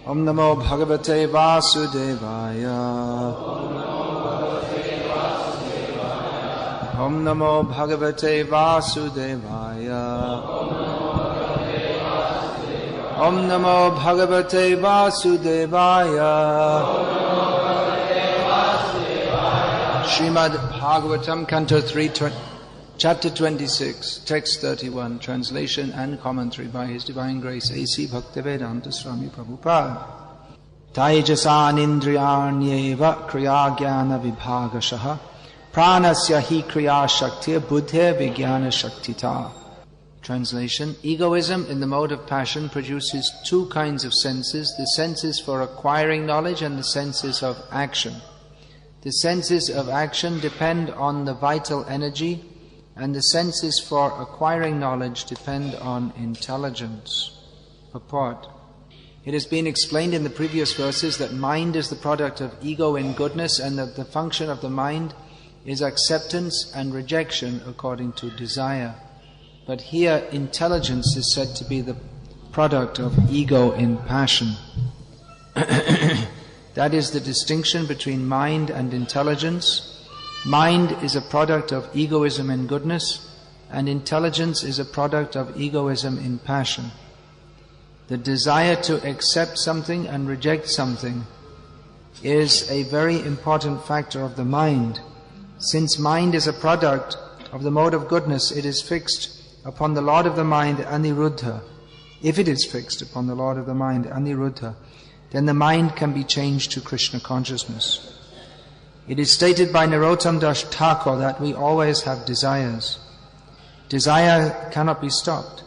Om Namo Bhagavate Vasudevaya. Om Namo Bhagavate Vasudevaya. Om Namo Bhagavate Vasudevaya. Srimad Bhagavatam, Canto 3, Chapter 26, Text 31, Translation and Commentary by His Divine Grace A.C. Bhaktivedanta Swami Prabhupada. Taijasanindriyanyeva kriyagyana vibhagashaha pranasya hi kriya shaktir buddhe vijnana shaktita. Translation: Egoism in the mode of passion produces two kinds of senses, the senses for acquiring knowledge and the senses of action. The senses of action depend on the vital energy, and the senses for acquiring knowledge depend on intelligence. Purport: It has been explained in the previous verses that mind is the product of ego in goodness, and that the function of the mind is acceptance and rejection according to desire. But here intelligence is said to be the product of ego in passion. That is the distinction between mind and intelligence. Mind is a product of egoism in goodness, and intelligence is a product of egoism in passion. The desire to accept something and reject something is a very important factor of the mind. Since mind is a product of the mode of goodness, it is fixed upon the Lord of the mind, Aniruddha. If it is fixed upon the Lord of the mind, Aniruddha, then the mind can be changed to Krishna consciousness. It is stated by Narottam Das Thakur that we always have desires. Desire cannot be stopped,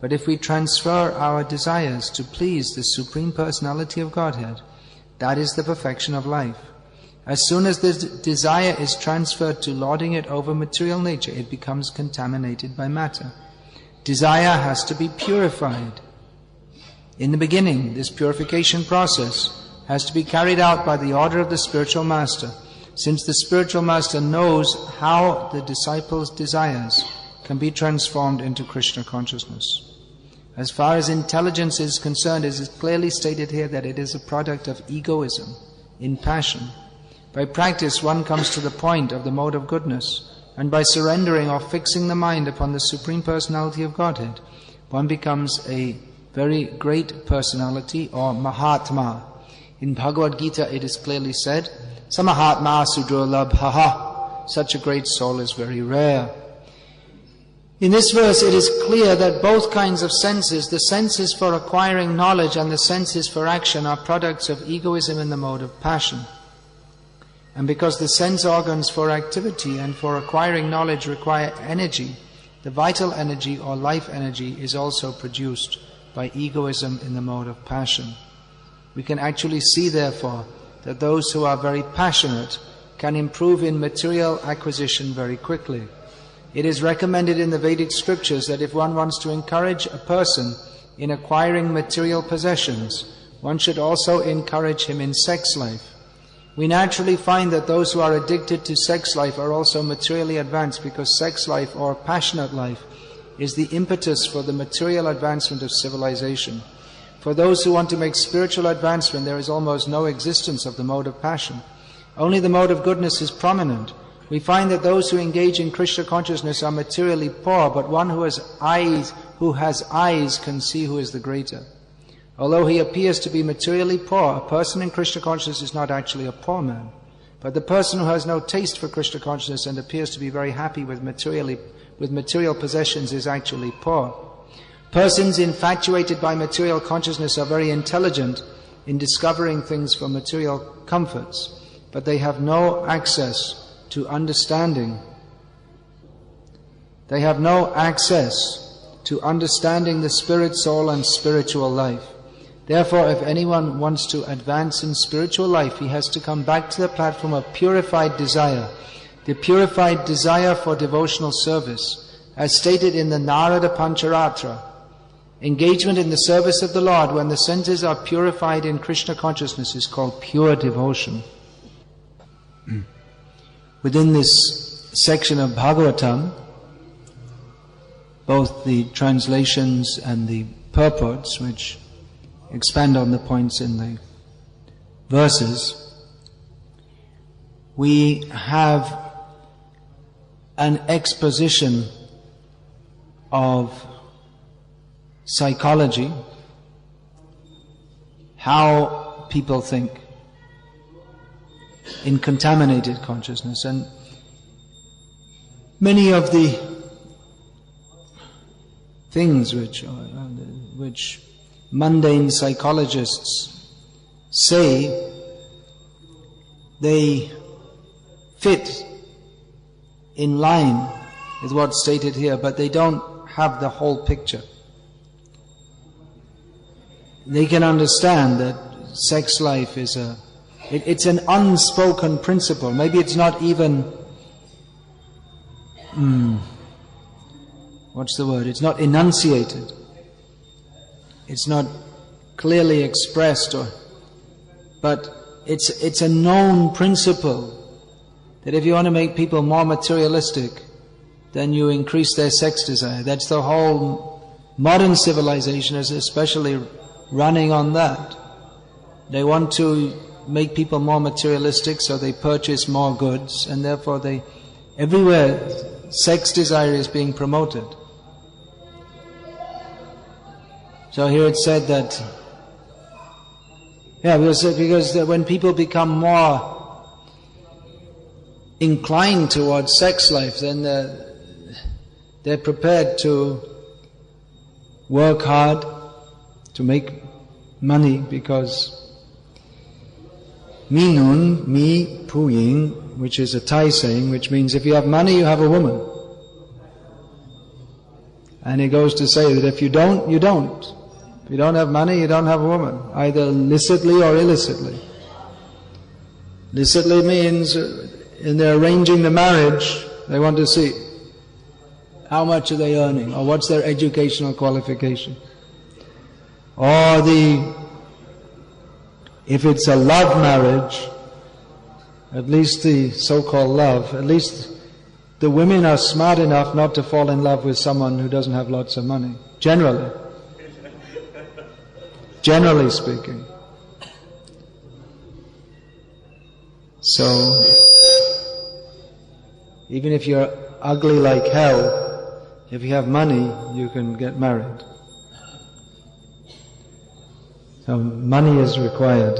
but if we transfer our desires to please the Supreme Personality of Godhead, that is the perfection of life. As soon as the desire is transferred to lording it over material nature, it becomes contaminated by matter. Desire has to be purified. In the beginning, this purification process has to be carried out by the order of the spiritual master, since the spiritual master knows how the disciples' desires can be transformed into Krishna consciousness. As far as intelligence is concerned, it is clearly stated here that it is a product of egoism in passion. By practice, one comes to the point of the mode of goodness, and by surrendering or fixing the mind upon the Supreme Personality of Godhead, one becomes a very great personality, or Mahatma. In Bhagavad-gita it is clearly said, Samahatma sudurlabhaha, such a great soul is very rare. In this verse it is clear that both kinds of senses, the senses for acquiring knowledge and the senses for action, are products of egoism in the mode of passion. And because the sense organs for activity and for acquiring knowledge require energy, the vital energy or life energy is also produced by egoism in the mode of passion. We can actually see, therefore, that those who are very passionate can improve in material acquisition very quickly. It is recommended in the Vedic scriptures that if one wants to encourage a person in acquiring material possessions, one should also encourage him in sex life. We naturally find that those who are addicted to sex life are also materially advanced, because sex life or passionate life is the impetus for the material advancement of civilization. For those who want to make spiritual advancement, there is almost no existence of the mode of passion. Only the mode of goodness is prominent. We find that those who engage in Krishna consciousness are materially poor, but one who has eyes can see who is the greater. Although he appears to be materially poor, a person in Krishna consciousness is not actually a poor man. But the person who has no taste for Krishna consciousness and appears to be very happy with material possessions is actually poor. Persons infatuated by material consciousness are very intelligent in discovering things for material comforts, but they have no access to understanding. They have no access to understanding the spirit, soul and spiritual life. Therefore, if anyone wants to advance in spiritual life, he has to come back to the platform of purified desire, the purified desire for devotional service, as stated in the Narada Pancharatra. Engagement in the service of the Lord when the senses are purified in Krishna consciousness is called pure devotion. Within this section of Bhagavatam, both the translations and the purports, which expand on the points in the verses, we have an exposition of psychology, how people think in contaminated consciousness. And many of the things which mundane psychologists say, they fit in line with what's stated here, but they don't have the whole picture. They can understand that sex life is it's an unspoken principle. Maybe it's not even, what's the word? It's not enunciated. It's not clearly expressed, but it's a known principle that if you want to make people more materialistic, then you increase their sex desire. That's the whole modern civilization is especially running on that. They want to make people more materialistic, so they purchase more goods, and therefore everywhere sex desire is being promoted. So here it said that, because when people become more inclined towards sex life, then they're prepared to work hard to make money, because Minun, mi puying, which is a Thai saying, which means if you have money, you have a woman. And it goes to say that if you don't, you don't. If you don't have money, you don't have a woman, either licitly or illicitly. Licitly means in their arranging the marriage, they want to see how much are they earning, or what's their educational qualification. Or if it's a love marriage, at least the so-called love, at least the women are smart enough not to fall in love with someone who doesn't have lots of money. Generally speaking. So, even if you're ugly like hell, if you have money, you can get married. So money is required.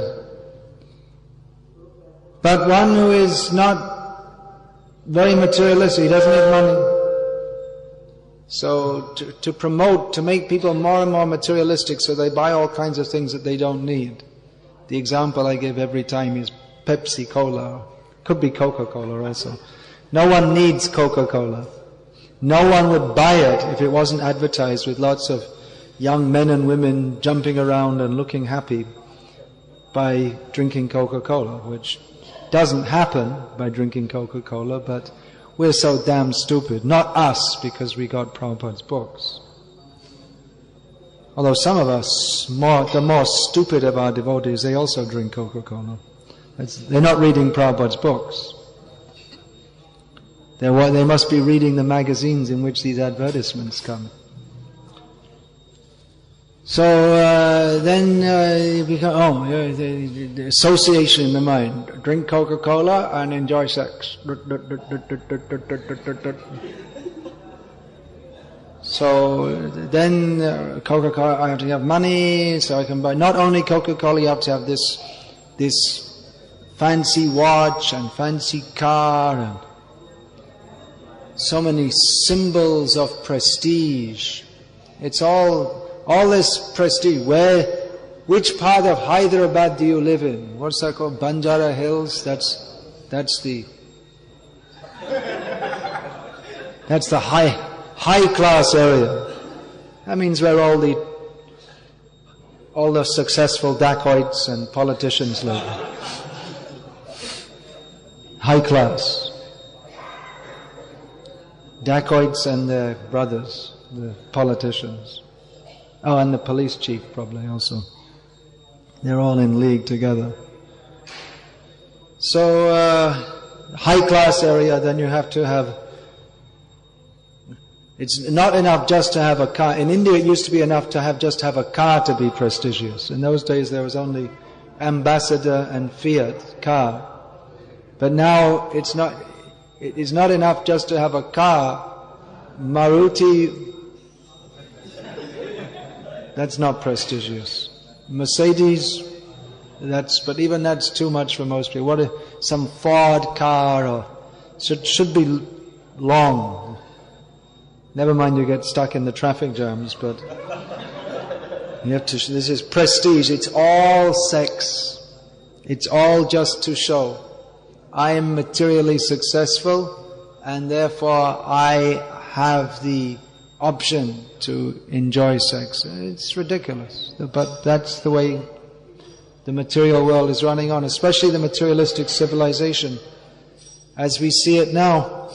But one who is not very materialistic, he doesn't have money. So to make people more and more materialistic, so they buy all kinds of things that they don't need. The example I give every time is Pepsi Cola. Could be Coca-Cola also. No one needs Coca-Cola. No one would buy it if it wasn't advertised with lots of young men and women jumping around and looking happy by drinking Coca-Cola, which doesn't happen by drinking Coca-Cola, but we're so damn stupid. Not us, because we got Prabhupada's books. Although some of us, the more stupid of our devotees, they also drink Coca-Cola. They're not reading Prabhupada's books. They must be reading the magazines in which these advertisements come. So then the association in the mind. Drink Coca-Cola and enjoy sex. So then Coca-Cola, I have to have money, so I can buy not only Coca-Cola, you have to have this fancy watch and fancy car and so many symbols of prestige. It's all this prestige. Which part of Hyderabad do you live in? What's that called? Banjara Hills? That's the high class area. That means where all the successful dacoits and politicians live. High class. Dacoits and their brothers, the politicians. Oh, and the police chief probably also. They're all in league together. So, high class area, then you have to have It's not enough just to have a car. In India it used to be enough to just have a car to be prestigious. In those days there was only Ambassador and Fiat car. But now it is not enough just to have a car. Maruti, that's not prestigious. Mercedes, but even that's too much for most people. Some Ford car, or should be long. Never mind you get stuck in the traffic jams, but you have to, this is prestige. It's all sex. It's all just to show. I am materially successful, and therefore I have the option to enjoy sex. It's ridiculous. But that's the way the material world is running on, especially the materialistic civilization as we see it now.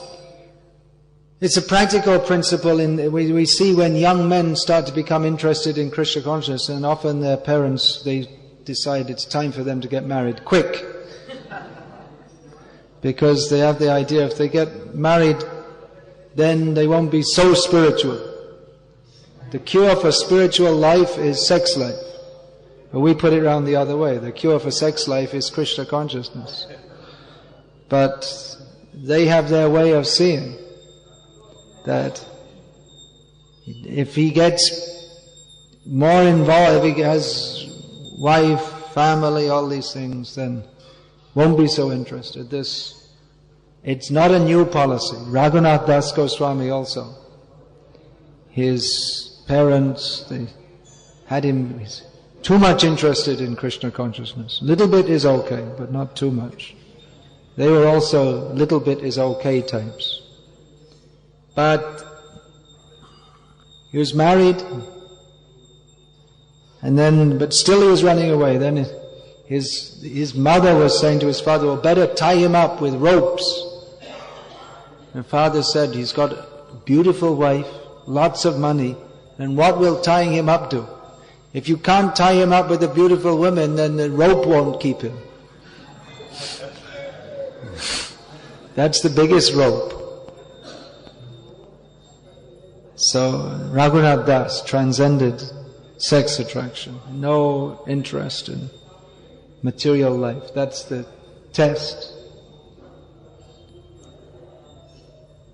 It's a practical principle. We see when young men start to become interested in Krishna consciousness, and often their parents, they decide it's time for them to get married quick. Because they have the idea if they get married, then they won't be so spiritual. The cure for spiritual life is sex life. But we put it around the other way. The cure for sex life is Krishna consciousness. But they have their way of seeing that if he gets more involved, if he has wife, family, all these things, then won't be so interested. It's not a new policy. Raghunath Das Goswami also. His parents, they had him too much interested in Krishna consciousness. Little bit is okay, but not too much. They were also little bit is okay types. But he was married, but still he was running away. Then his mother was saying to his father, well, better tie him up with ropes. And father said, he's got a beautiful wife, lots of money, and what will tying him up do? If you can't tie him up with a beautiful woman, then the rope won't keep him. That's the biggest rope. So Raghunath Das transcended sex attraction, no interest in material life. That's the test.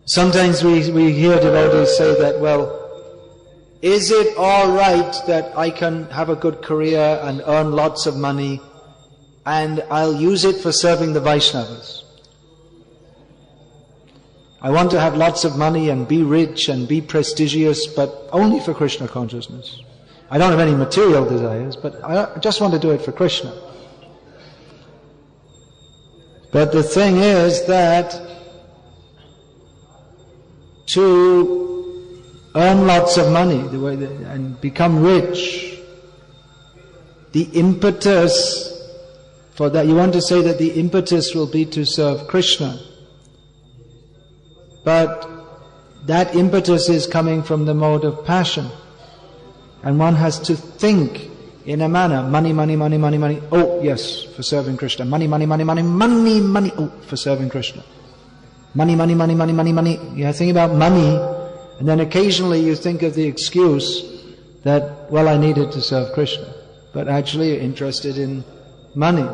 Sometimes we hear devotees say that, well, is it all right that I can have a good career and earn lots of money and I'll use it for serving the Vaishnavas? I want to have lots of money and be rich and be prestigious, but only for Krishna consciousness. I don't have any material desires, but I just want to do it for Krishna. But the thing is that to earn lots of money and become rich, the impetus for that, you want to say that the impetus will be to serve Krishna. But that impetus is coming from the mode of passion. And one has to think in a manner, money, money, money, money, money, oh yes, for serving Krishna. Money, money, money, money, money, money, oh, for serving Krishna. Money, money, money, money, money, money. You think about money, and then occasionally you think of the excuse that, well, I need it to serve Krishna. But actually you're interested in money.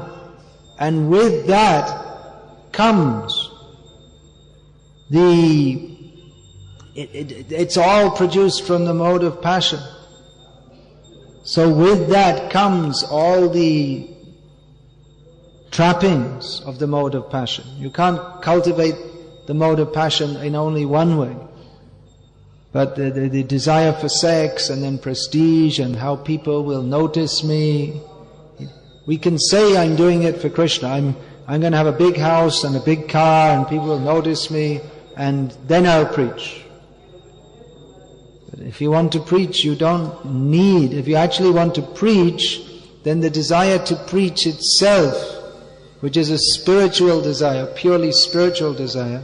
And with that comes it's all produced from the mode of passion. So with that comes all the trappings of the mode of passion. You can't cultivate the mode of passion in only one way. But the desire for sex and then prestige and how people will notice me. We can say I'm doing it for Krishna. I'm going to have a big house and a big car and people will notice me and then I'll preach. But if you want to preach, you don't need, if you actually want to preach, then the desire to preach itself, which is a spiritual desire, purely spiritual desire,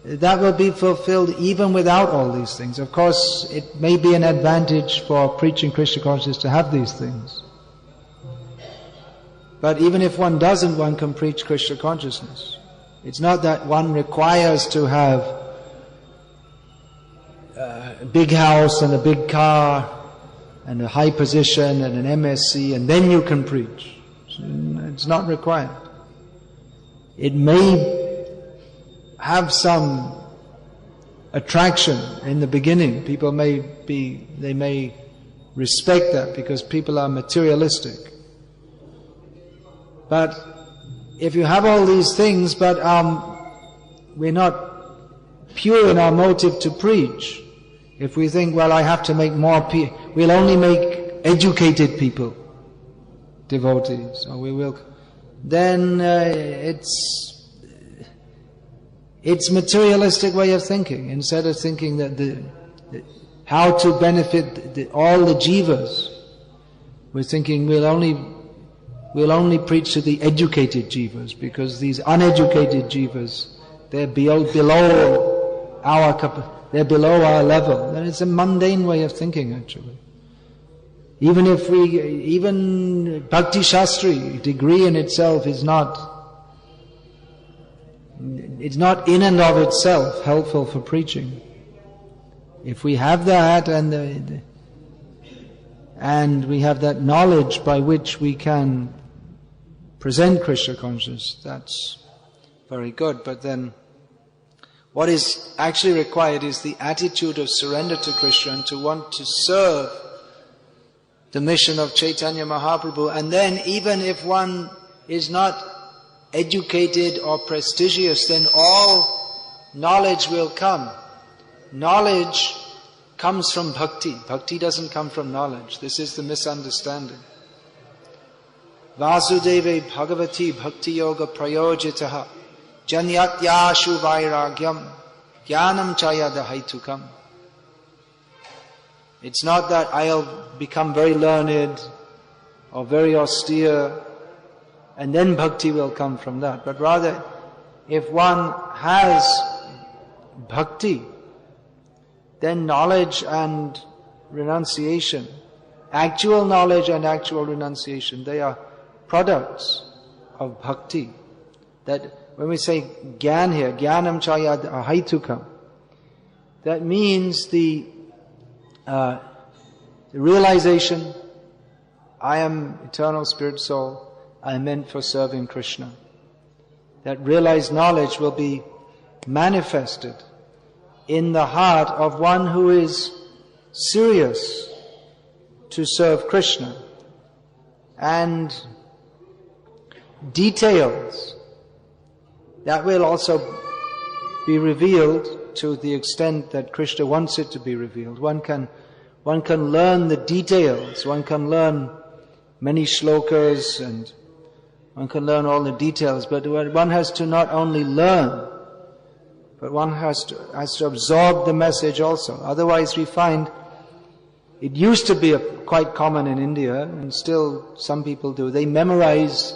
that will be fulfilled even without all these things. Of course, it may be an advantage for preaching Krishna consciousness to have these things. But even if one doesn't, one can preach Krishna consciousness. It's not that one requires to have a big house and a big car and a high position and an MSc, and then you can preach. It's not required. It may have some attraction in the beginning. People they may respect that because people are materialistic. But if you have all these things, but we're not pure in our motive to preach, if we think, well, I have to make more people, we'll only make educated people devotees, or we will, then it's materialistic way of thinking. Instead of thinking that how to benefit all the jivas, we're thinking we'll only preach to the educated jivas, because these uneducated jivas, they're below our level. Then it's a mundane way of thinking, actually. Even Bhakti Shastri degree in itself is not, it's not in and of itself helpful for preaching. If we have that and we have that knowledge by which we can present Krishna consciousness, that's very good. But then what is actually required is the attitude of surrender to Krishna and to want to serve the mission of Chaitanya Mahaprabhu. And then even if one is not educated or prestigious, then all knowledge will come. Knowledge comes from bhakti. Bhakti doesn't come from knowledge. This is the misunderstanding. Vasudeve Bhagavati Bhakti Yoga Prayojitaha Janyatyashu Vairagyam Jnanam Chayada Haitukam. It's not that I'll become very learned or very austere and then bhakti will come from that. But rather, if one has bhakti, then knowledge and renunciation, actual knowledge and actual renunciation, they are products of bhakti. That when we say gyan here, jnanam chayad ahaitukam, that means the realization, I am eternal spirit soul, I am meant for serving Krishna. That realized knowledge will be manifested in the heart of one who is serious to serve Krishna. And details that will also be revealed to the extent that Krishna wants it to be revealed. One can learn the details, one can learn many shlokas and one can learn all the details, but one has to not only learn, but one has to absorb the message also. Otherwise we find, it used to be quite common in India, and still some people do, they memorize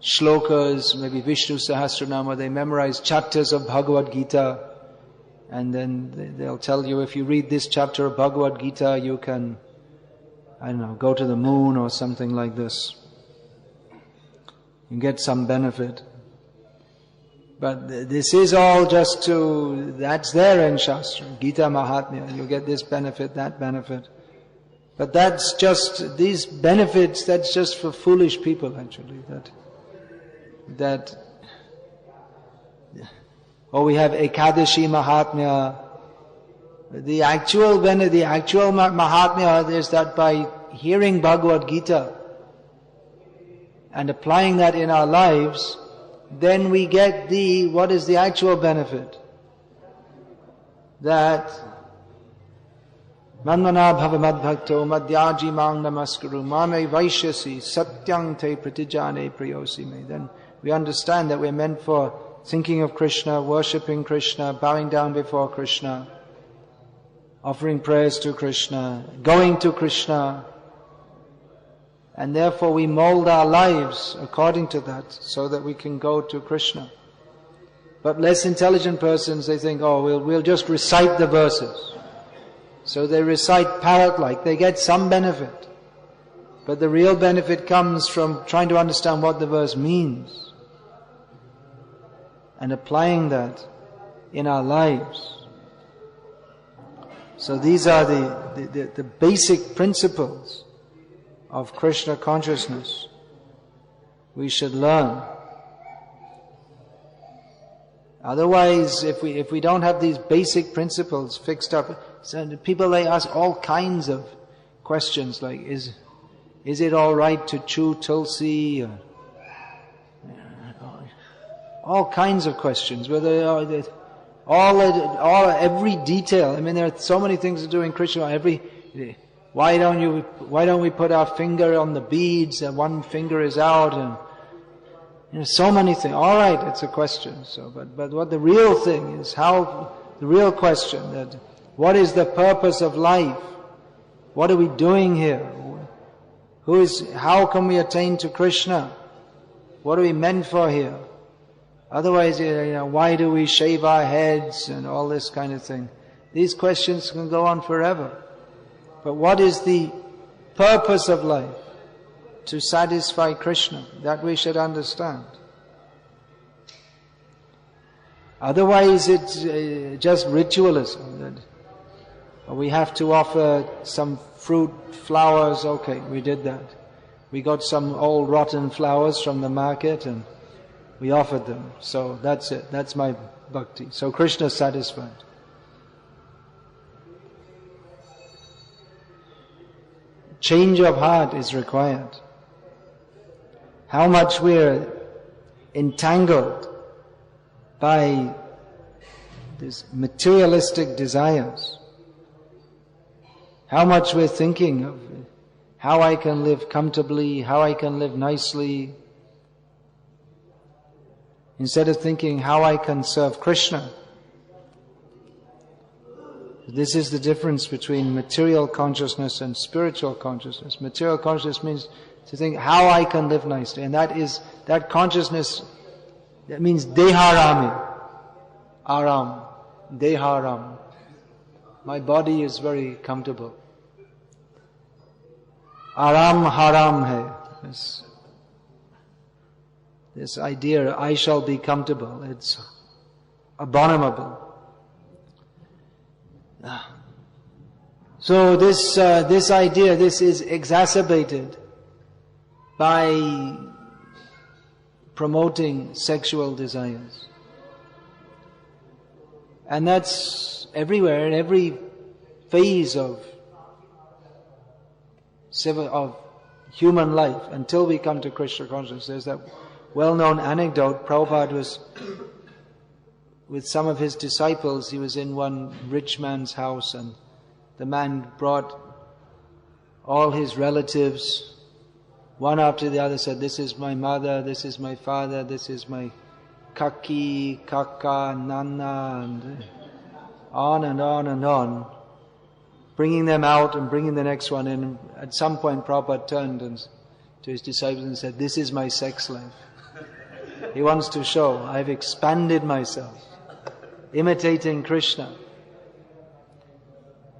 shlokas, maybe Vishnu Sahasranama, they memorize chapters of Bhagavad-gita, and then they'll tell you, if you read this chapter of Bhagavad-gita, you can, go to the moon or something like this. You get some benefit. But this is all just that's there in Shastra, Gita Mahatmya, you get this benefit, that benefit. But that's just, these benefits, that's just for foolish people actually, we have Ekadashi Mahatmya. The actual Mahatmya is that by hearing Bhagavad-gita and applying that in our lives, then we get what is the actual benefit? That Manmana bhava madbhakto madhyaji mang namaskaru mame vaishyasi satyang te pratijane priyosi me. Then we understand that we're meant for thinking of Krishna, worshipping Krishna, bowing down before Krishna, offering prayers to Krishna, going to Krishna. And therefore we mold our lives according to that, so that we can go to Krishna. But less intelligent persons, they think, we'll just recite the verses. So they recite parrot-like, they get some benefit. But the real benefit comes from trying to understand what the verse means and applying that in our lives. So these are the basic principles of Krishna consciousness we should learn. Otherwise, if we don't have these basic principles fixed up, so people, they ask all kinds of questions like, is it all right to chew tulsi? Or, all kinds of questions. Whether every detail. I mean, there are so many things to do in Krishna. Why don't we put our finger on the beads and one finger is out, and so many things. All right, it's a question. So, but what the real thing is, the real question that what is the purpose of life? What are we doing here? How can we attain to Krishna? What are we meant for here? Otherwise, why do we shave our heads and all this kind of thing? These questions can go on forever. But what is the purpose of life? To satisfy Krishna. That we should understand. Otherwise, it's just ritualism. That we have to offer some fruit, flowers. Okay, we did that. We got some old rotten flowers from the market and we offered them. So that's it. That's my bhakti. So Krishna is satisfied. Change of heart is required. How much we're entangled by these materialistic desires. How much we're thinking of how I can live comfortably, how I can live nicely, instead of thinking how I can serve Krishna. This is the difference between material consciousness and spiritual consciousness. Material consciousness means to think how I can live nicely, and that consciousness, that means deharami, aram, deharam. My body is very comfortable. Aram haram hai. This idea, I shall be comfortable, it's abominable. So this idea, this is exacerbated by promoting sexual desires. And that's everywhere, in every phase of human life, until we come to Krishna consciousness. There's that well-known anecdote. Prabhupada was with some of his disciples. He was in one rich man's house, and the man brought all his relatives, one after the other, said, this is my mother, this is my father, this is my kaki, kaka, nana, and on and on and on, bringing them out and bringing the next one in. At some point Prabhupada turned to his disciples and said, this is my sex life. He wants to show, I've expanded myself, imitating Krishna.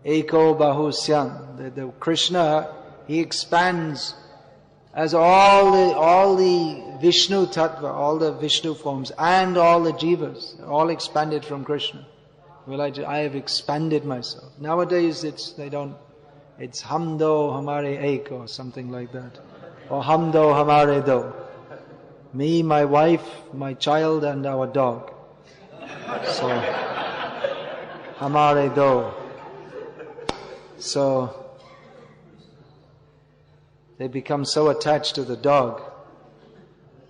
Eko bahusyam. The Krishna, he expands as all the Vishnu tattva, all the Vishnu forms, and all the jivas, all expanded from Krishna. I have expanded myself. Nowadays it's hamdo hamare ek or something like that. Or hamdo hamare do. Me, my wife, my child and our dog. So, hamare do. So, they become so attached to the dog.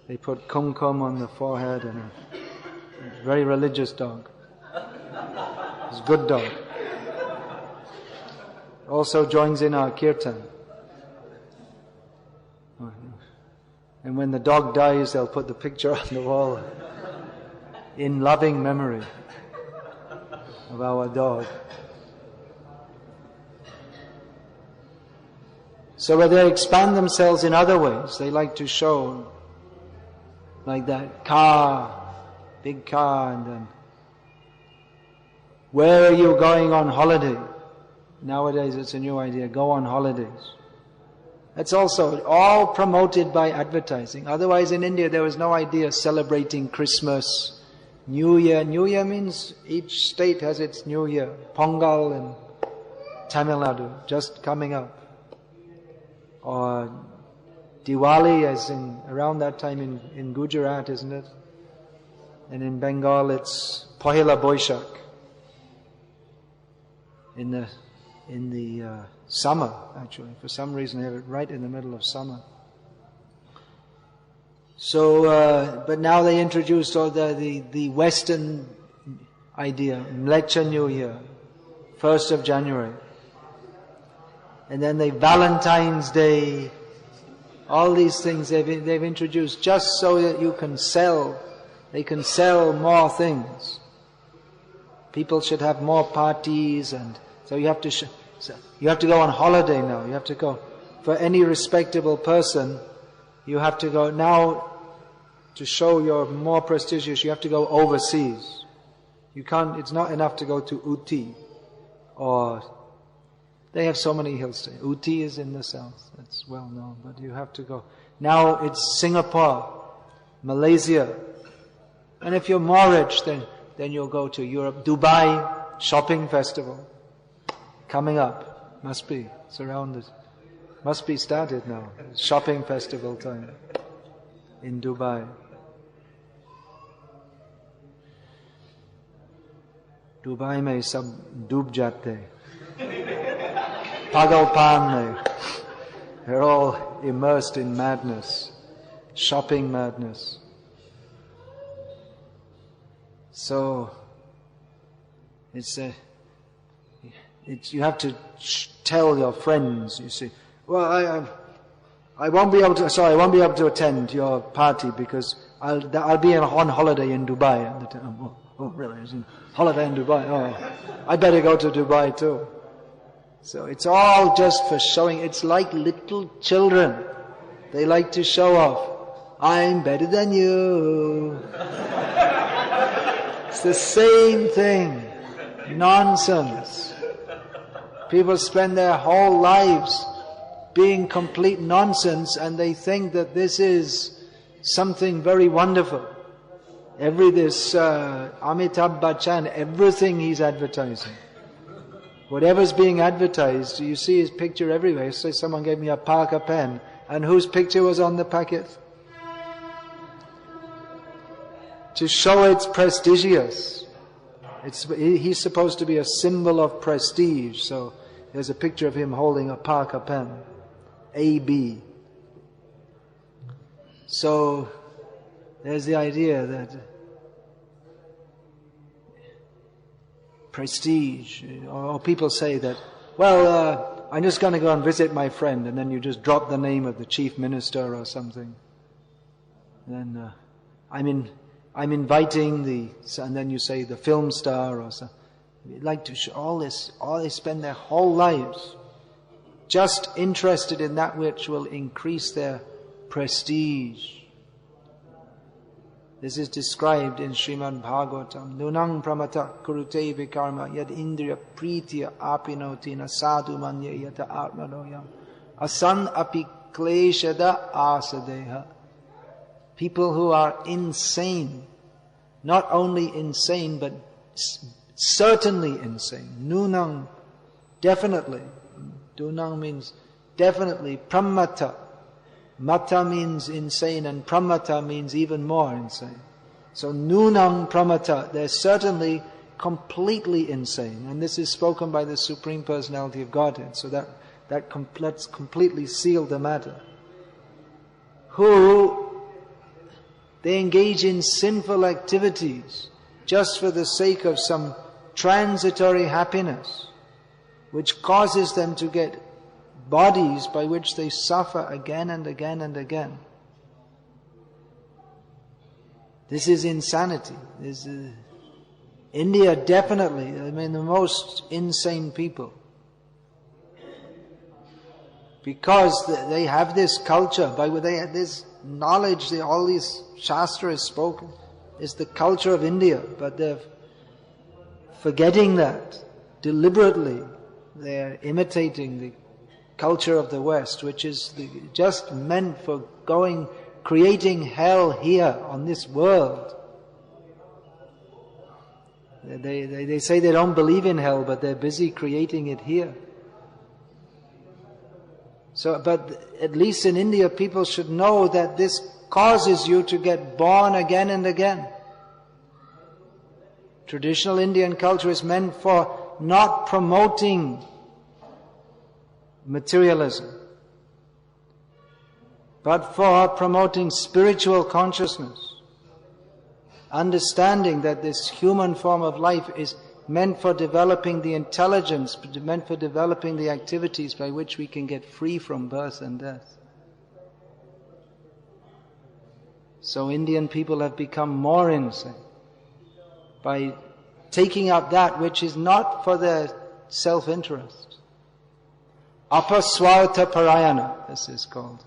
They put kumkum on the forehead, and a very religious dog. It's a good dog. Also joins in our kirtan. And when the dog dies, they'll put the picture on the wall in loving memory of our dog. So where they expand themselves in other ways, they like to show like that car, big car, and then where are you going on holiday? Nowadays it's a new idea, go on holidays. That's also all promoted by advertising. Otherwise in India there was no idea celebrating Christmas, New Year. New Year means each state has its New Year. Pongal and Tamil Nadu, just coming up. Or Diwali, as in around that time in Gujarat, isn't it? And in Bengal it's Pohila Boishak. In the summer, actually. For some reason they have it right in the middle of summer. So, but now they introduced all the Western idea, Mlecha New Year, 1st of January. And then the Valentine's Day, all these things they've introduced just so that they can sell more things. People should have more parties, and so you have to go on holiday now. You have to go, for any respectable person, you have to go now to show you're more prestigious, you have to go overseas. You can't, it's not enough to go to Uti, or they have so many hill stations. Uti is in the south, that's well known, but you have to go. Now it's Singapore, Malaysia, and if you're more rich, then you'll go to Europe. Dubai, shopping festival, coming up, must be surrounded, must be started now, shopping festival time in Dubai. Dubai mein sab doob jate. Pagalpan mein. They're all immersed in madness, shopping madness. So, you have to tell your friends, you see, well, I won't be able to attend your party because I'll be on holiday in Dubai at the time. Oh, really? Holiday in Dubai? Oh, I better go to Dubai too. So it's all just for showing. It's like little children. They like to show off. I'm better than you. It's the same thing. Nonsense. People spend their whole lives being complete nonsense, and they think that this is something very wonderful. Amitabh Bachchan, everything he's advertising. Whatever's being advertised, you see his picture everywhere. So someone gave me a Parker pen, and whose picture was on the packet? To show it's prestigious. He's supposed to be a symbol of prestige, so there's a picture of him holding a Parker pen. AB. So, there's the idea that prestige, or people say that, well, I'm just going to go and visit my friend, and then you just drop the name of the chief minister or something. And then I'm inviting and then you say the film star or something. You'd like to show all this, they spend their whole lives just interested in that which will increase their prestige. This is described in Srimad Bhagavatam. Nunang pramata kurute vikarma yad indriya pritya apinotina sadhu manya yata atmanoyam asan api kleshada asadeha. People who are insane, not only insane but certainly insane. Nunang, definitely. Dunang means definitely. Pramata. Mata means insane, and pramata means even more insane. So nunang pramata, they're certainly completely insane. And this is spoken by the Supreme Personality of Godhead. So let's completely seal the matter. Who they engage in sinful activities just for the sake of some transitory happiness, which causes them to get bodies by which they suffer again and again and again. This is insanity. India definitely, the most insane people. Because they have this culture, they have this knowledge, all these Shastra is spoken, is the culture of India, but they're forgetting that deliberately. They're imitating the culture of the West, which is just meant for creating hell here on this world. They say they don't believe in hell, but they're busy creating it here. So, but at least in India, people should know that this causes you to get born again and again. Traditional Indian culture is meant for not promoting materialism, but for promoting spiritual consciousness, understanding that this human form of life is meant for developing the intelligence, meant for developing the activities by which we can get free from birth and death. So Indian people have become more insane by taking up that which is not for their self-interest. Apaswartha parayana, this is called.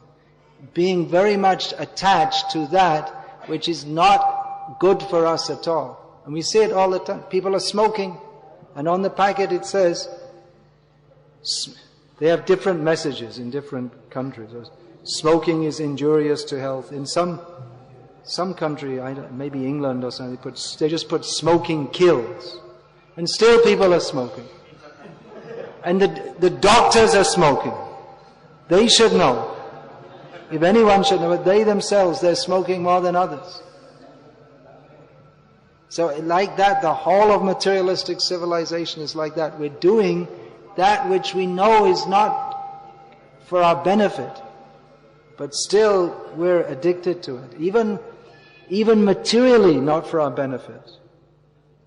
Being very much attached to that which is not good for us at all. And we see it all the time. People are smoking, and on the packet it says, they have different messages in different countries. Smoking is injurious to health. In some country, maybe England or something, they just put smoking kills. And still people are smoking. And the doctors are smoking. They should know. If anyone should know, but they themselves, they're smoking more than others. So like that, the whole of materialistic civilization is like that. We're doing that which we know is not for our benefit, but still we're addicted to it. Even materially not for our benefit.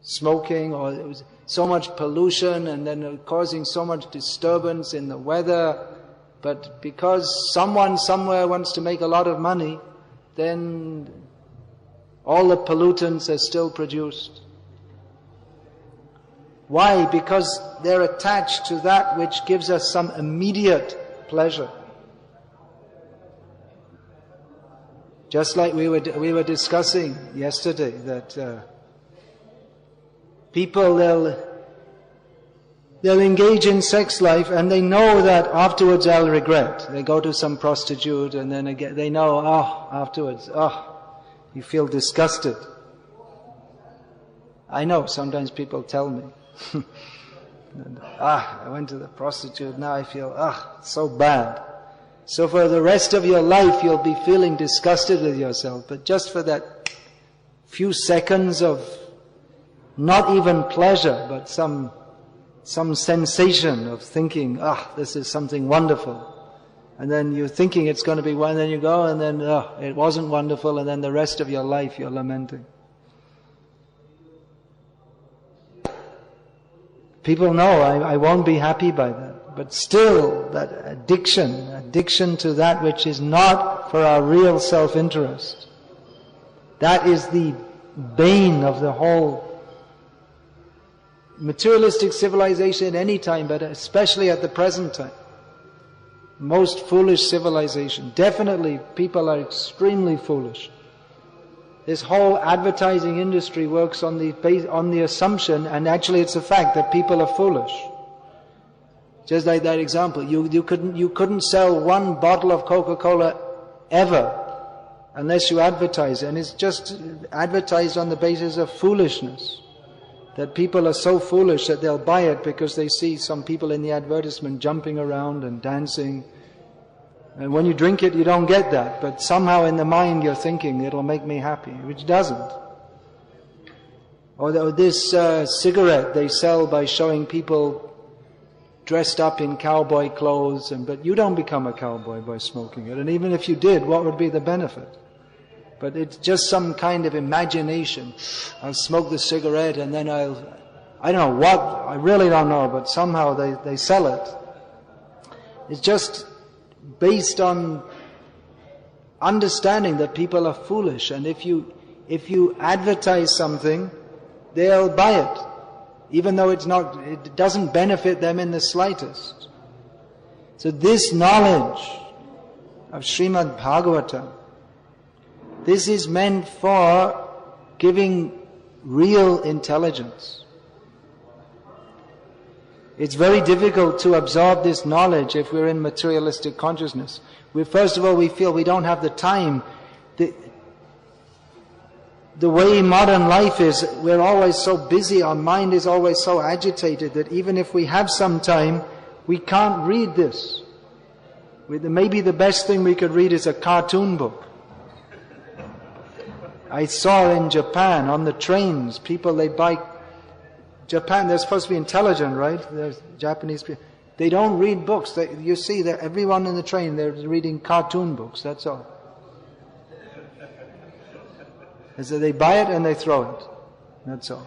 Smoking, or it was so much pollution and then causing so much disturbance in the weather. But because someone somewhere wants to make a lot of money, then all the pollutants are still produced. Why? Because they're attached to that which gives us some immediate pleasure. Just like we were discussing yesterday, that people, they'll engage in sex life and they know that afterwards they'll regret. They go to some prostitute and then again they know, afterwards, you feel disgusted. I know, sometimes people tell me, I went to the prostitute, now I feel, so bad. So for the rest of your life you'll be feeling disgusted with yourself, but just for that few seconds of not even pleasure, but some sensation of thinking, this is something wonderful. And then you're thinking it's going to be one, and then you go, and then, it wasn't wonderful, and then the rest of your life you're lamenting. People know I won't be happy by that. But still, that addiction to that which is not for our real self-interest, that is the bane of the whole materialistic civilization at any time, but especially at the present time. Most foolish civilization. Definitely, people are extremely foolish. This whole advertising industry works on the assumption, and actually it's a fact, that people are foolish. Just like that example, you couldn't sell one bottle of Coca-Cola ever unless you advertise it, and it's just advertised on the basis of foolishness. That people are so foolish that they'll buy it because they see some people in the advertisement jumping around and dancing. And when you drink it, you don't get that. But somehow in the mind you're thinking, it'll make me happy, which doesn't. Or this cigarette they sell by showing people dressed up in cowboy clothes, but you don't become a cowboy by smoking it. And even if you did, what would be the benefit? But it's just some kind of imagination. I'll smoke the cigarette and then I don't know what, I really don't know, but somehow they sell it. It's just based on understanding that people are foolish, and if you advertise something, they'll buy it, even though it doesn't benefit them in the slightest. So this knowledge of Srimad Bhagavatam, this is meant for giving real intelligence. It's very difficult to absorb this knowledge if we're in materialistic consciousness. First of all, we feel we don't have the time. The way modern life is, we're always so busy, our mind is always so agitated that even if we have some time, we can't read this. Maybe the best thing we could read is a cartoon book. I saw in Japan, on the trains, people, they buy... Japan, they're supposed to be intelligent, right? There's Japanese people. They don't read books. You see that everyone in the train, they're reading cartoon books, that's all. And so they buy it and they throw it. That's all.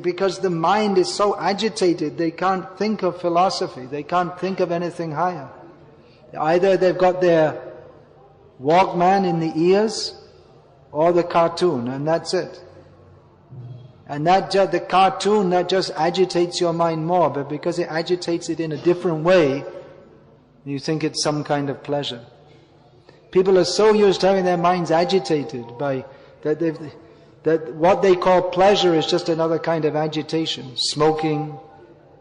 Because the mind is so agitated, they can't think of philosophy. They can't think of anything higher. Either they've got their Walkman in the ears or the cartoon, and that's it. And the cartoon, that just agitates your mind more, but because it agitates it in a different way, you think it's some kind of pleasure. People are so used to having their minds agitated by that what they call pleasure is just another kind of agitation. Smoking,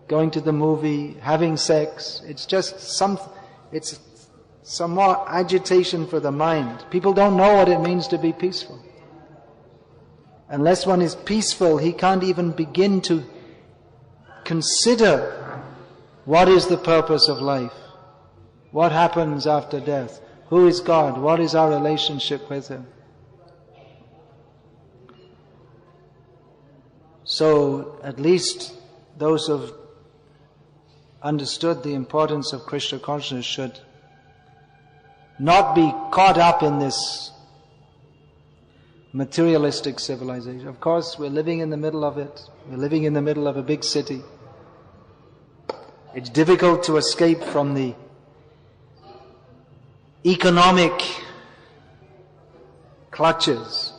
going to the movie, having sex. It's just some more agitation for the mind. People don't know what it means to be peaceful. Unless one is peaceful, he can't even begin to consider what is the purpose of life. What happens after death? Who is God? What is our relationship with Him? So, at least those who have understood the importance of Krishna consciousness should not be caught up in this materialistic civilization. Of course, we're living in the middle of it. We're living in the middle of a big city. It's difficult to escape from the economic clutches.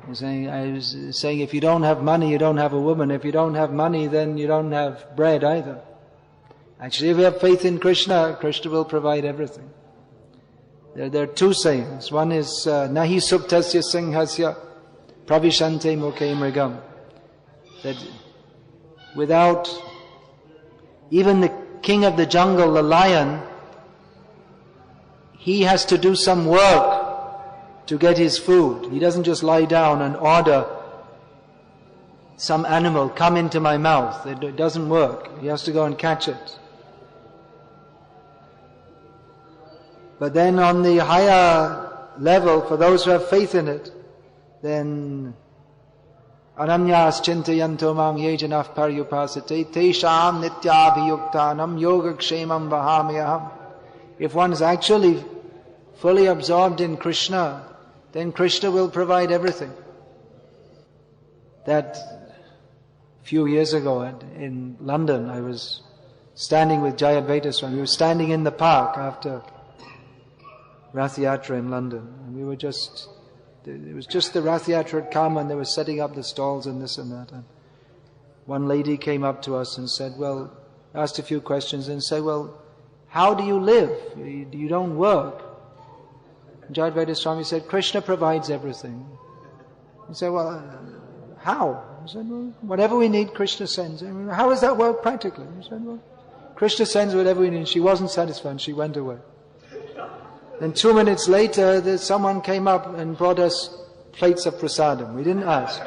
I was saying, if you don't have money, you don't have a woman. If you don't have money, then you don't have bread either. Actually, if you have faith in Krishna, Krishna will provide everything. There are two sayings. One is, Nahi suptasya singhasya pravishante mukhe mrigam. That without even the king of the jungle, the lion, he has to do some work to get his food. He doesn't just lie down and order some animal, come into my mouth. It doesn't work. He has to go and catch it. But then on the higher level, for those who have faith in it, then Ananyas chintayanto mam ye janah paryupasate tesham nityabhiyuktanam yogakshemam vahamyaham. If one is actually fully absorbed in Krishna, then Krishna will provide everything. That few years ago in London, I was standing with Jayadvaita Swami. We were standing in the park after Rath Yatra in London. And we were it was just the Rath Yatra had come and they were setting up the stalls and this and that. And one lady came up to us and said, asked a few questions and said, how do you live? You don't work. Jayadvaita Swami said, Krishna provides everything. He said, how? I said, whatever we need, Krishna sends. How does that work practically? He said, Krishna sends whatever we need. She wasn't satisfied and she went away. Then 2 minutes later, someone came up and brought us plates of prasadam. We didn't ask.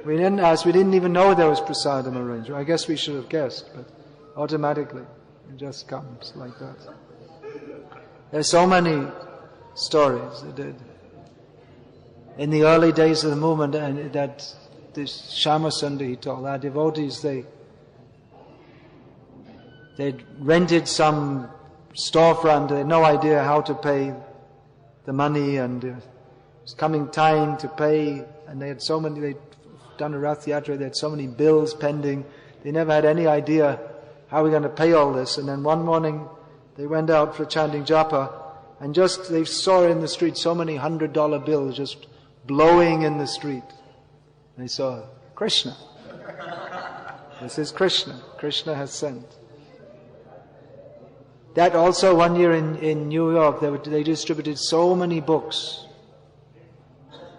We didn't even know there was prasadam arranged. I guess we should have guessed, but automatically it just comes like that. There's so many stories. In the early days of the movement, and that this Shyamasundar he told, our devotees, they'd rented some storefront, they had no idea how to pay the money, and it was coming time to pay, and they'd done a Rath Yatra, they had so many bills pending, they never had any idea how we're going to pay all this. And then one morning they went out for chanting japa, and just they saw in the street so many $100 bills just blowing in the street. They saw Krishna. This is Krishna. Krishna has sent. That also one year in New York, they distributed so many books,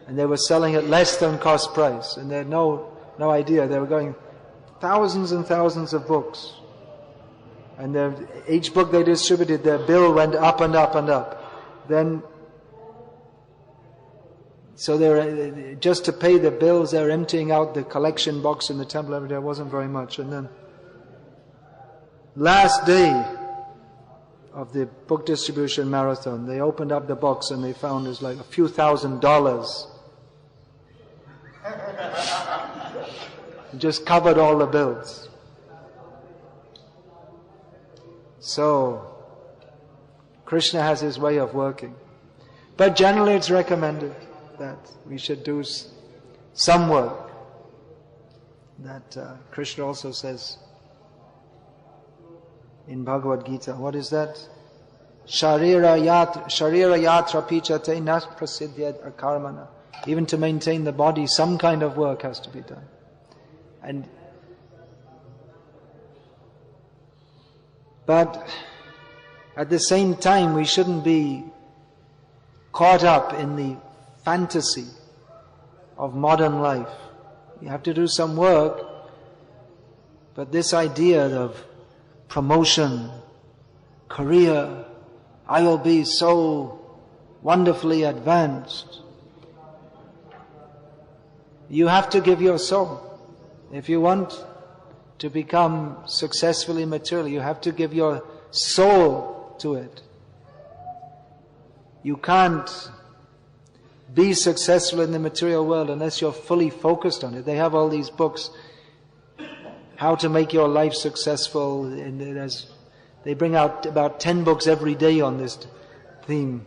and they were selling at less than cost price, and they had no idea. They were going thousands and thousands of books, and each book they distributed, their bill went up and up and up. Then, so they were just to pay the bills, they were emptying out the collection box in the temple every day. It wasn't very much, and then last day of the book distribution marathon, they opened up the box and they found there's like a few $1,000s. Just covered all the bills. So, Krishna has his way of working. But generally it's recommended that we should do some work. That Krishna also says in Bhagavad-gita. What is that? Sharira yatra pichate nas prasiddhyat akarmana. Even to maintain the body, some kind of work has to be done. But at the same time, we shouldn't be caught up in the fantasy of modern life. You have to do some work, but this idea of promotion, career, I will be so wonderfully advanced. You have to give your soul. If you want to become successfully material, you have to give your soul to it. You can't be successful in the material world unless you're fully focused on it. They have all these books, how to make your life successful, and they bring out about 10 books every day on this theme.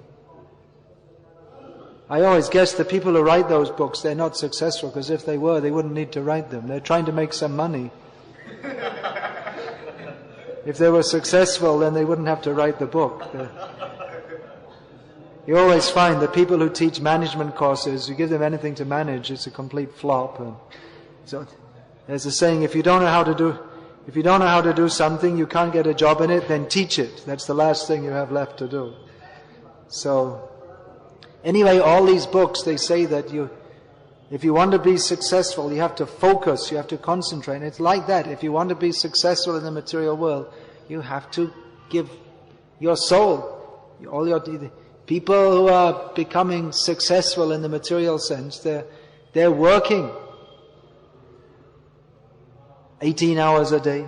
I always guess the people who write those books, they're not successful, because if they were, they wouldn't need to write them. They're trying to make some money. If they were successful, then they wouldn't have to write the book. You always find the people who teach management courses, you give them anything to manage, it's a complete flop. And so there's a saying: if you don't know how to do something, you can't get a job in it, then teach it. That's the last thing you have left to do. So anyway, all these books, they say that if you want to be successful, you have to focus, you have to concentrate. And it's like that. If you want to be successful in the material world, you have to give your soul, all your... People who are becoming successful in the material sense, they're working 18 hours a day,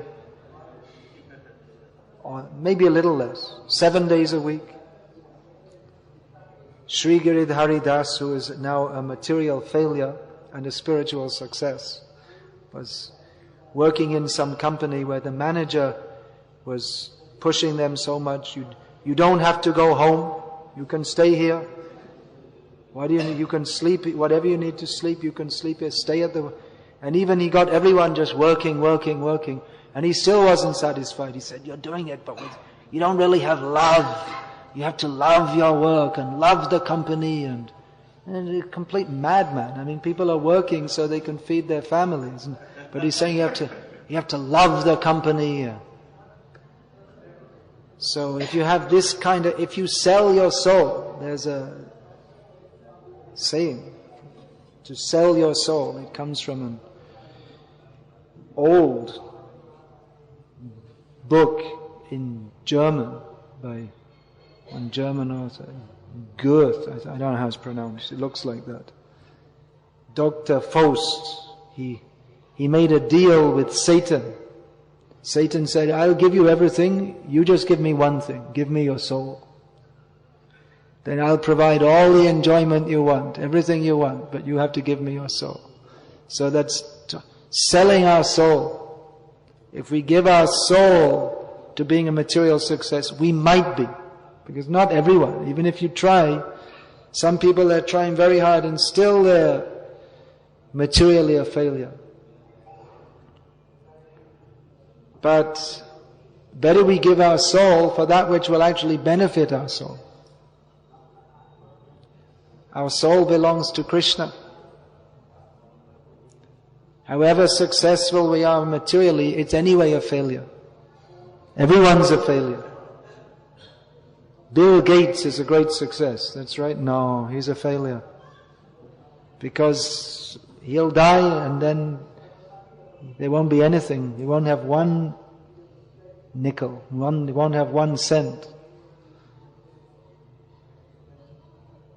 or maybe a little less, 7 days a week. Sri Giridhari Das, who is now a material failure and a spiritual success, was working in some company where the manager was pushing them so much, you don't have to go home. You can stay here. Why do you can sleep, whatever you need to sleep, you can sleep here, stay at the... And even he got everyone just working. And he still wasn't satisfied. He said, you're doing it, but you don't really have love. You have to love your work and love the company. And a complete madman. I mean, people are working so they can feed their families. But he's saying you have to love the company. So if you have this if you sell your soul, there's a saying, to sell your soul. It comes from an old book in German by one German author, Goethe, I don't know how it's pronounced, it looks like that. Dr. Faust, he made a deal with Satan. Satan said, I'll give you everything, you just give me one thing, give me your soul. Then I'll provide all the enjoyment you want, everything you want, but you have to give me your soul. So that's selling our soul. If we give our soul to being a material success, we might be. Because not everyone, even if you try, some people are trying very hard and still they're materially a failure. But better we give our soul for that which will actually benefit our soul. Our soul belongs to Krishna. However successful we are materially, it's anyway a failure. Everyone's a failure. Bill Gates is a great success, that's right? No, he's a failure. Because he'll die and then there won't be anything. He won't have one nickel. He won't have 1 cent.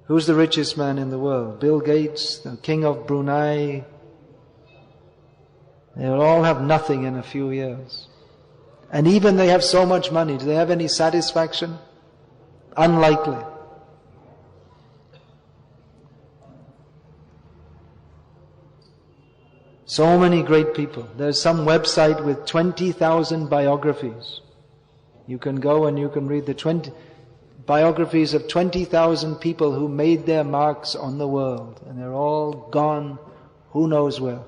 Who's the richest man in the world? Bill Gates, the king of Brunei. They'll all have nothing in a few years. And even they have so much money, do they have any satisfaction? Unlikely. So many great people. There's some website with 20,000 biographies. You can go and you can read the biographies of 20,000 people who made their marks on the world. And they're all gone, who knows where.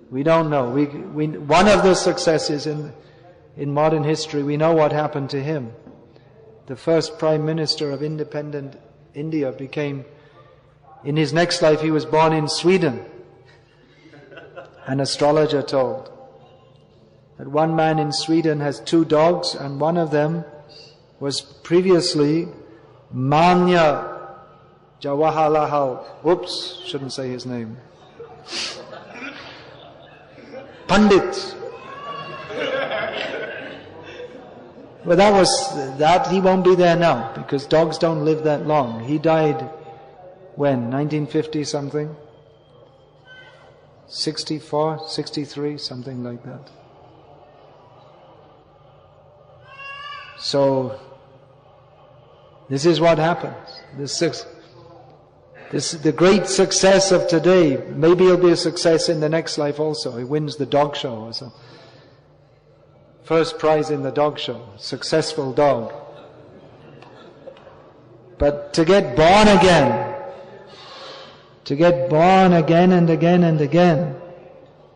We don't know. One of the successes in modern history, we know what happened to him. The first Prime Minister of independent India became, in his next life he was born in Sweden. An astrologer told that one man in Sweden has 2 dogs, and one of them was previously Manya Jawaharlal. Whoops, shouldn't say his name. Pandit. Well, that he won't be there now, because dogs don't live that long. He died when? 1950 something? 64, 63, something like that. So, this is what happens. The great success of today, maybe it'll be a success in the next life also. He wins the dog show or something. First prize in the dog show, successful dog. But to get born again and again and again,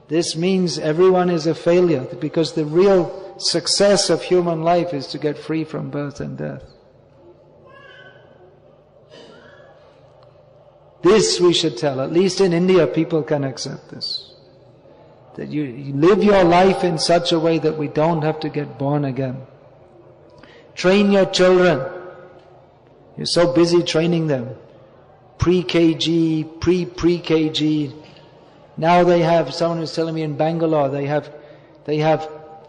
this means everyone is a failure, because the real success of human life is to get free from birth and death. This we should tell. At least in India people can accept this. That you live your life in such a way that we don't have to get born again. Train your children. You're so busy training them. Pre-KG, pre-KG. Now they have, someone was telling me in Bangalore, they have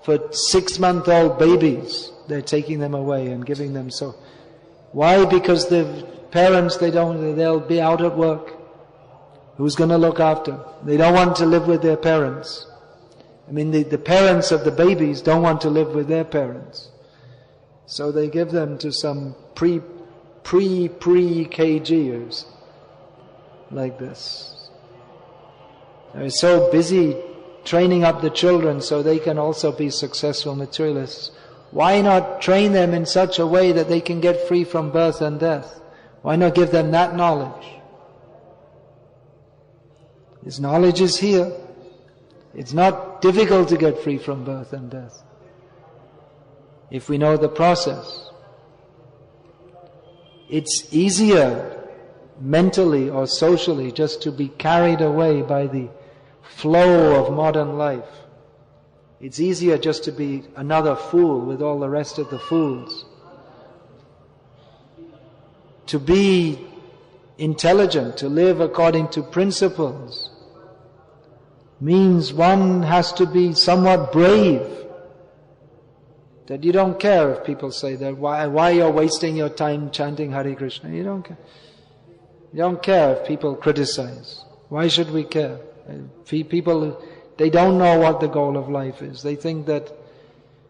for 6-month-old babies, they're taking them away and giving them so. Why? Because the parents, they'll be out at work. Who's going to look after? They don't want to live with their parents. I mean, the parents of the babies don't want to live with their parents. So they give them to some pre-KGers like this. They're so busy training up the children so they can also be successful materialists. Why not train them in such a way that they can get free from birth and death? Why not give them that knowledge? This knowledge is here. It's not difficult to get free from birth and death, if we know the process. It's easier mentally or socially just to be carried away by the flow of modern life. It's easier just to be another fool with all the rest of the fools. To be intelligent, to live according to principles, means one has to be somewhat brave. That you don't care if people say that, why you're wasting your time chanting Hare Krishna. You don't care. You don't care if people criticize. Why should we care? People, they don't know what the goal of life is. They think that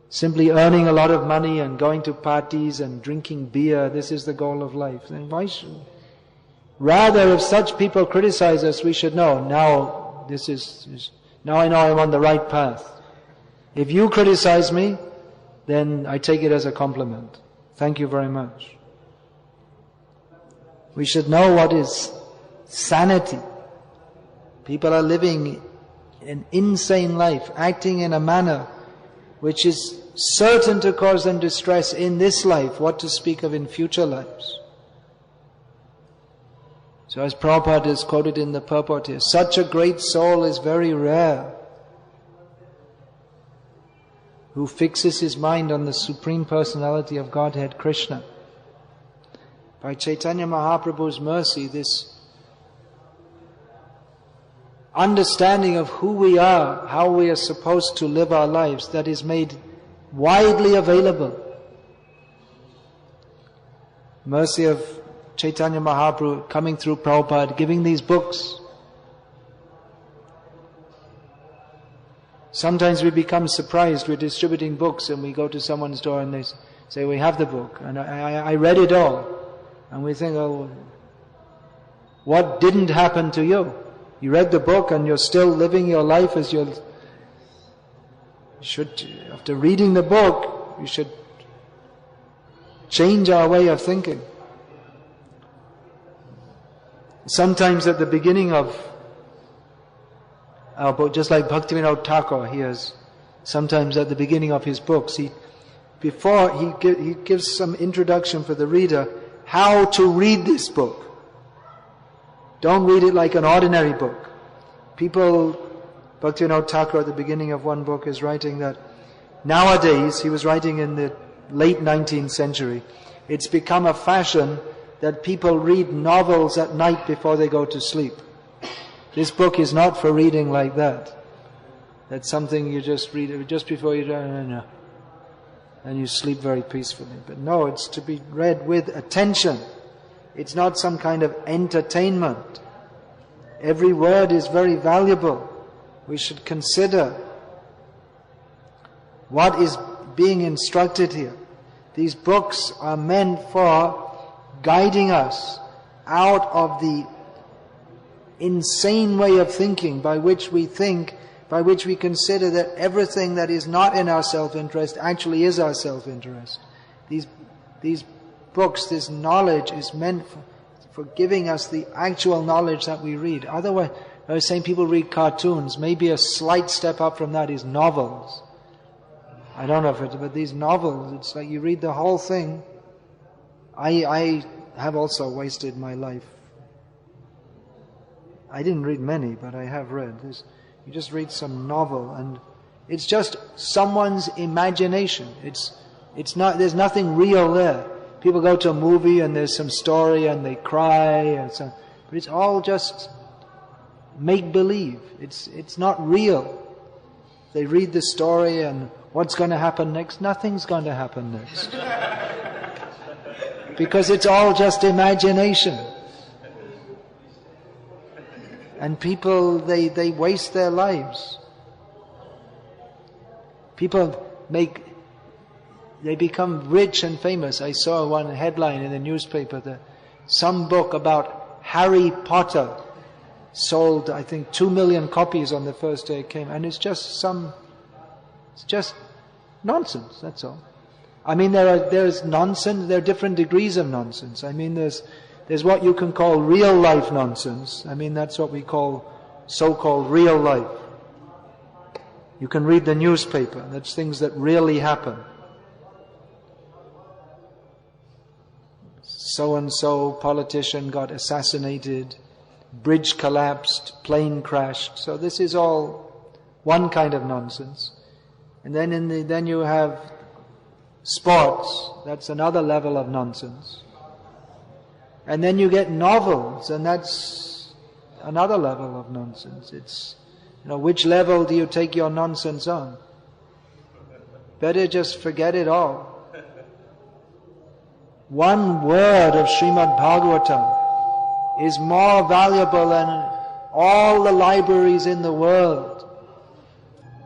simply earning a lot of money and going to parties and drinking beer, this is the goal of life. Then why should... Rather, if such people criticize us, we should know, now I know I'm on the right path. If you criticize me, then I take it as a compliment. Thank you very much. We should know what is sanity. People are living an insane life, acting in a manner which is certain to cause them distress in this life, what to speak of in future lives. So as Prabhupada is quoted in the purport here, such a great soul is very rare, who fixes his mind on the Supreme Personality of Godhead, Krishna. By Chaitanya Mahaprabhu's mercy, this understanding of who we are, how we are supposed to live our lives, that is made widely available. Mercy of Chaitanya Mahaprabhu coming through Prabhupada, giving these books. Sometimes we become surprised. We're distributing books and we go to someone's door and they say, we have the book. And I read it all. And we think, oh, what didn't happen to you? You read the book and you're still living your life as you should. After reading the book, you should change our way of thinking. Sometimes at the beginning of our book, just like Bhaktivinoda Thakur, he has sometimes at the beginning of his books, he gives some introduction for the reader, how to read this book. Don't read it like an ordinary book. Bhaktivinoda Thakur at the beginning of one book is writing that nowadays, he was writing in the late 19th century, it's become a fashion that people read novels at night before they go to sleep. This book is not for reading like that. That's something you just read just before you and you sleep very peacefully. But no, it's to be read with attention. It's not some kind of entertainment. Every word is very valuable. We should consider what is being instructed here. These books are meant for guiding us out of the insane way of thinking by which we consider that everything that is not in our self-interest actually is our self-interest. These books, this knowledge is meant for giving us the actual knowledge that we read. Otherwise, I was saying people read cartoons. Maybe a slight step up from that is novels. I don't know if it's, but these novels, it's like you read the whole thing. I have also wasted my life. I didn't read many, but I have read. You just read some novel and it's just someone's imagination. It's not, there's nothing real there. People go to a movie and there's some story and they cry, but it's all just make-believe. It's not real. They read the story and what's going to happen next? Nothing's going to happen next. Because it's all just imagination. And people, they waste their lives. People they become rich and famous. I saw one headline in the newspaper that some book about Harry Potter sold, I think, 2 million copies on the first day it came. And it's just nonsense, that's all. I mean, there's nonsense, there are different degrees of nonsense. I mean, there's what you can call real life nonsense. I mean, that's what we call so-called real life. You can read the newspaper, that's things that really happen. So-and-so politician got assassinated, bridge collapsed, plane crashed. So this is all one kind of nonsense. And then you have sports, that's another level of nonsense. And then you get novels, and that's another level of nonsense. It's, which level do you take your nonsense on? Better just forget it all. One word of Srimad Bhagavatam is more valuable than all the libraries in the world.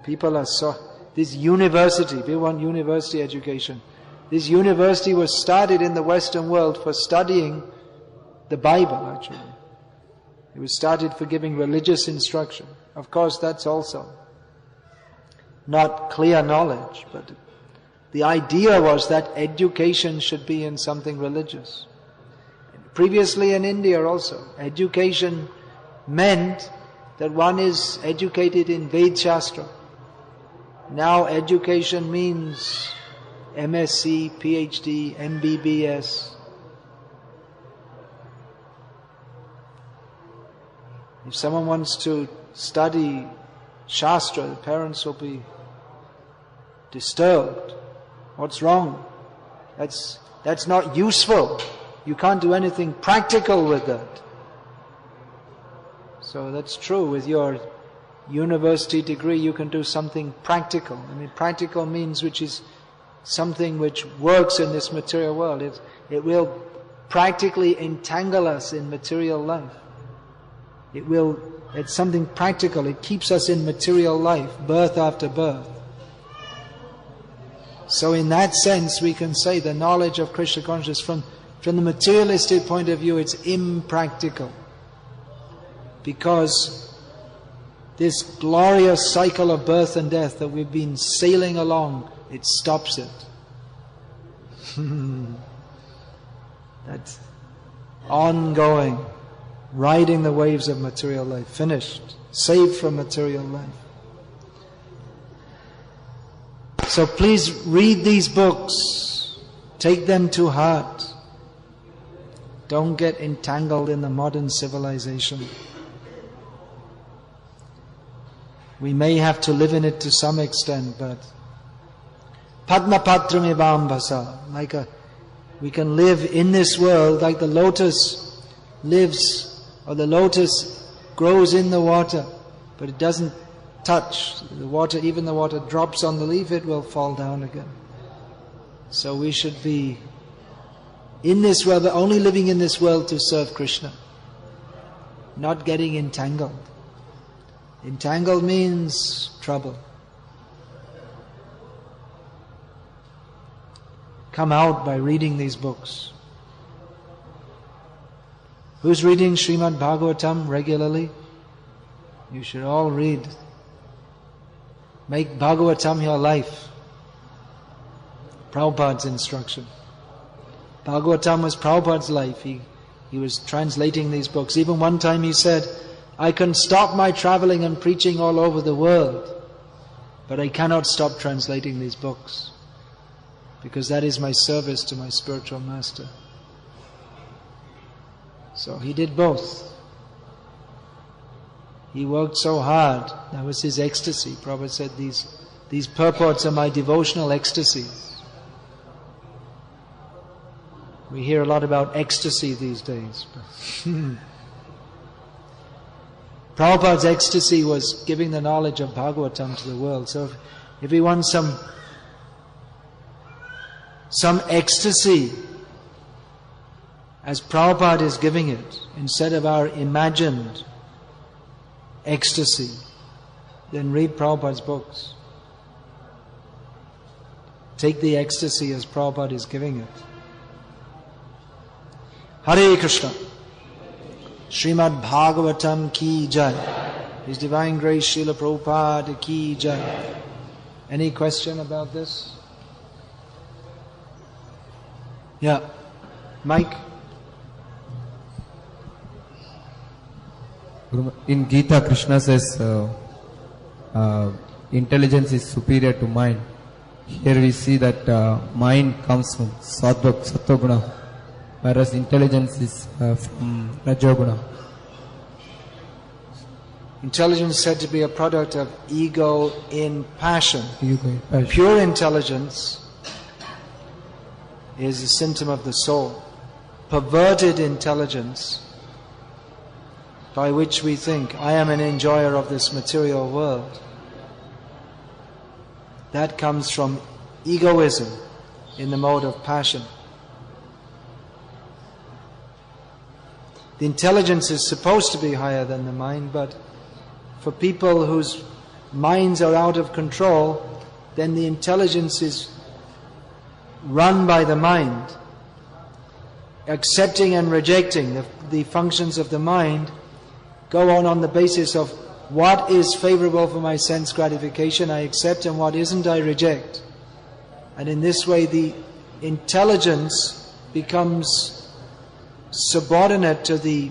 People are this university, people want university education. This university was started in the Western world for studying the Bible, actually. It was started for giving religious instruction. Of course, that's also not clear knowledge, but the idea was that education should be in something religious. Previously in India also, education meant that one is educated in Ved Shastra. Now education means MSc, PhD, MBBS. If someone wants to study Shastra, the parents will be disturbed. What's wrong? That's not useful. You can't do anything practical with that. So that's true. With your university degree, you can do something practical. I mean, practical means which is something which works in this material world. It will practically entangle us in material life. It's something practical. It keeps us in material life, birth after birth. So in that sense, we can say the knowledge of Krishna consciousness from the materialistic point of view, it's impractical. Because this glorious cycle of birth and death that we've been sailing along, it stops it. That's ongoing, riding the waves of material life, finished, saved from material life. So please read these books, take them to heart. Don't get entangled in the modern civilization. We may have to live in it to some extent, but Padma Patram Bhasa, we can live in this world like the lotus lives, or the lotus grows in the water, but it doesn't touch the water. Even the water drops on the leaf, it will fall down again. So we should be in this world, but only living in this world to serve Krishna, not getting entangled. Entangled means trouble. Come out by reading these books. Who's reading Srimad Bhagavatam regularly? You should all read. Make Bhagavatam your life. Prabhupada's instruction. Bhagavatam was Prabhupada's life. He was translating these books. Even one time he said, I can stop my traveling and preaching all over the world, but I cannot stop translating these books, because that is my service to my spiritual master. So he did both. He worked so hard. That was his ecstasy. Prabhupada said, these purports are my devotional ecstasies. We hear a lot about ecstasy these days. Prabhupada's ecstasy was giving the knowledge of Bhagavatam to the world. So if we want some ecstasy, as Prabhupada is giving it, instead of our imagined ecstasy, then read Prabhupada's books. Take the ecstasy as Prabhupada is giving it. Hare Krishna. Srimad Bhagavatam ki jai. His Divine Grace Srila Prabhupada ki jai. Any question about this? Yeah. Mike? In Gita, Krishna says intelligence is superior to mind. Here we see that mind comes from Sattva Guna, whereas intelligence is from Rajoguna. Intelligence is said to be a product of ego in passion. Ego in passion. Pure intelligence is a symptom of the soul. Perverted intelligence, by which we think, I am an enjoyer of this material world, that comes from egoism in the mode of passion. The intelligence is supposed to be higher than the mind, but for people whose minds are out of control, then the intelligence is run by the mind, accepting and rejecting the functions of the mind go on the basis of what is favorable for my sense gratification, I accept, and what isn't, I reject. And in this way the intelligence becomes subordinate to the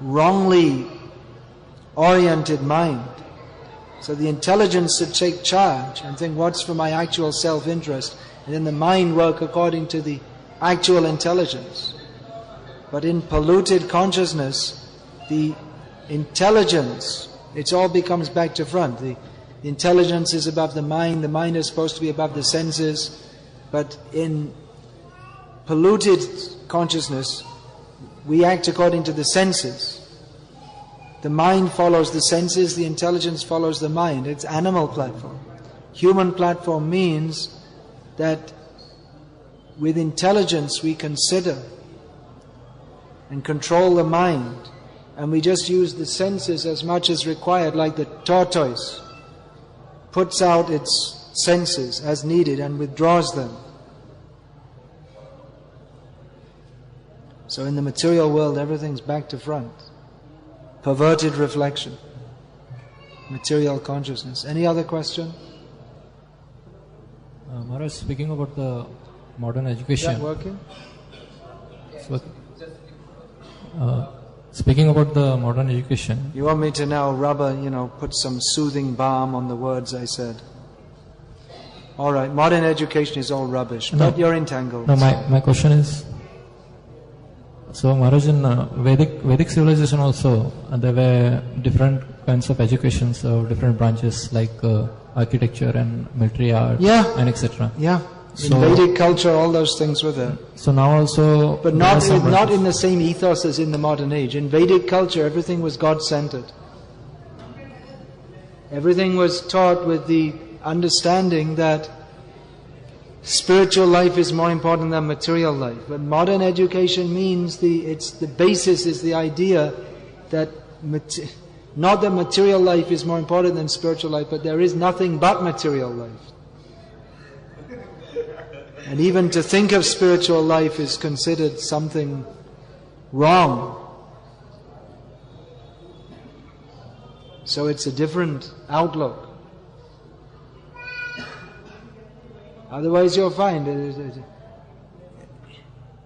wrongly oriented mind. So the intelligence should take charge and think what's for my actual self-interest, and then the mind work according to the actual intelligence. But in polluted consciousness, the intelligence, it all becomes back to front. The intelligence is above the mind is supposed to be above the senses, but in polluted consciousness, we act according to the senses. The mind follows the senses, the intelligence follows the mind. It's animal platform. Human platform means that with intelligence we consider and control the mind, and we just use the senses as much as required, like the tortoise puts out its senses as needed and withdraws them. So in the material world, everything's back to front. Perverted reflection. Material consciousness. Any other question? Maharaj, speaking about the modern education. Is that working? Speaking about the modern education. You want me to now put some soothing balm on the words I said? Alright, modern education is all rubbish, but you're entangled. No, my question is, so Maharaj, in Vedic civilization also, there were different kinds of educations, different branches like architecture and military art, and etc. Yeah. In Vedic culture, all those things were there. So now also... But not in the same ethos as in the modern age. In Vedic culture, everything was God-centered. Everything was taught with the understanding that spiritual life is more important than material life. But modern education means the basis is the idea that not that material life is more important than spiritual life, but there is nothing but material life. And even to think of spiritual life is considered something wrong. So it's a different outlook. Otherwise you'll find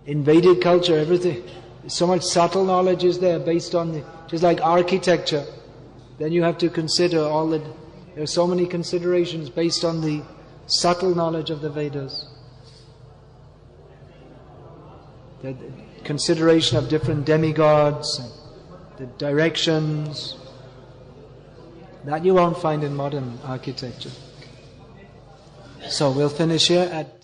in Vedic culture everything, so much subtle knowledge is there based on just like architecture. Then you have to consider there are so many considerations based on the subtle knowledge of the Vedas. The consideration of different demigods, the directions, that you won't find in modern architecture. So we'll finish here at